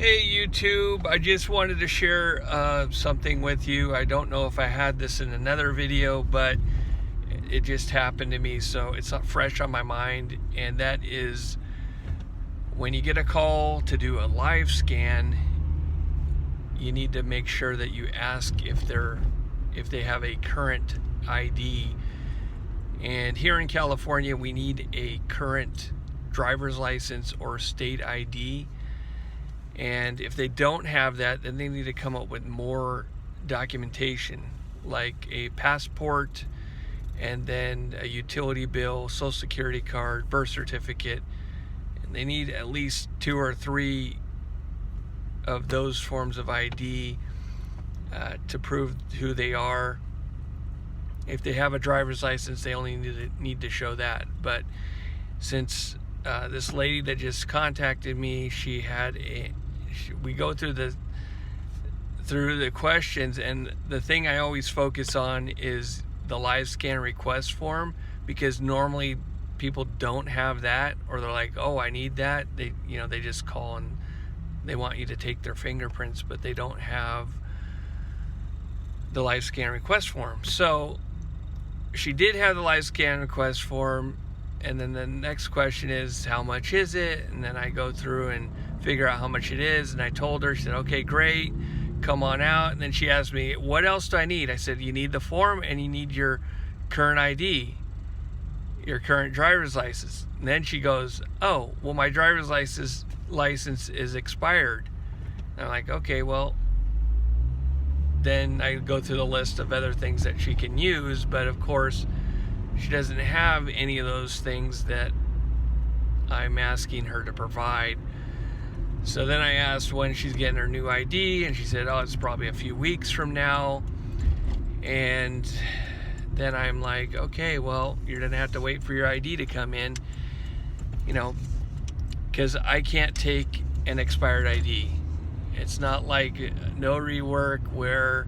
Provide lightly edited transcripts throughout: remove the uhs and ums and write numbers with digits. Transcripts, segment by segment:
Hey YouTube, I just wanted to share something with you. I don't know if I had this in another video, but it just happened to me, so it's not fresh on my mind. And that is, when you get a call to do a live scan, you need to make sure that you ask if they have a current ID. And here in California, we need a current driver's license or state ID. And if they don't have that, then they need to come up with more documentation, like a passport, and then a utility bill, social security card, birth certificate. And they need at least 2 or 3 of those forms of ID to prove who they are. If they have a driver's license, they only need to show that. But since this lady that just contacted me, we go through the questions, and the thing I always focus on is the live scan request form, because normally people don't have that, or they're like, oh, I need that. They just call and they want you to take their fingerprints, but they don't have the live scan request form. So she did have the live scan request form, and then the next question is, how much is it? And then I go through and figure out how much it is, and I told her. She said, okay, great, come on out. And then she asked me, what else do I need? I said, you need the form and you need your current ID, your current driver's license. And then she goes, oh, well, my driver's license is expired. And I'm like, okay, well, then I go through the list of other things that she can use, but of course she doesn't have any of those things that I'm asking her to provide. So then I asked when she's getting her new ID, and she said, oh, it's probably a few weeks from now. And then I'm like, okay, well, you're gonna have to wait for your ID to come in, because I can't take an expired ID. It's not like notary work where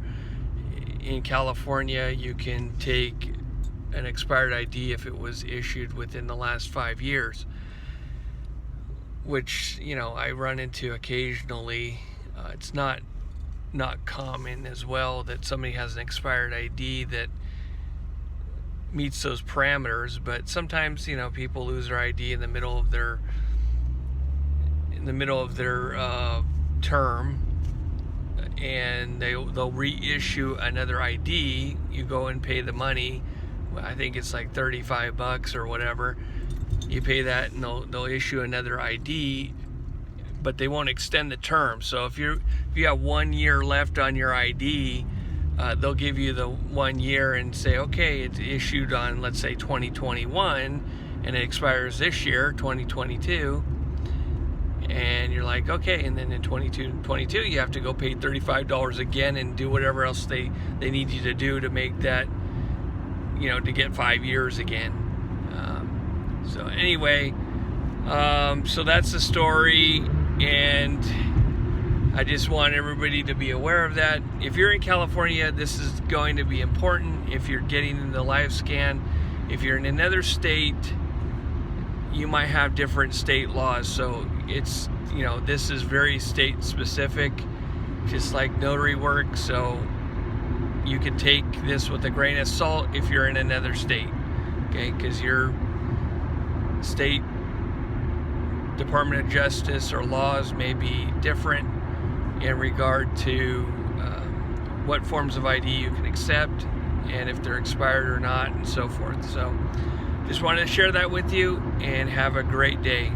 in California you can take an expired ID if it was issued within the last 5 years, which I run into occasionally. It's not common as well that somebody has an expired ID that meets those parameters, but sometimes people lose their ID in the middle of their term, and they'll reissue another ID. You go and pay the money. I think it's like $35 or whatever. You pay that, and they'll issue another ID, but they won't extend the term. So if you have 1 year left on your ID, they'll give you the 1 year and say, okay, it's issued on, let's say, 2021, and it expires this year, 2022. And you're like, okay, and then in 2022 you have to go pay $35 again and do whatever else they need you to do to make that, to get 5 years again. So anyway, so that's the story, and I just want everybody to be aware of that. If you're in California, this is going to be important. If you're getting in the live scan, if you're in another state, you might have different state laws. So it's, this is very state specific, just like notary work. So you can take this with a grain of salt if you're in another state, okay? Because your state Department of Justice or laws may be different in regard to what forms of ID you can accept and if they're expired or not, and so forth. So just wanted to share that with you, and have a great day.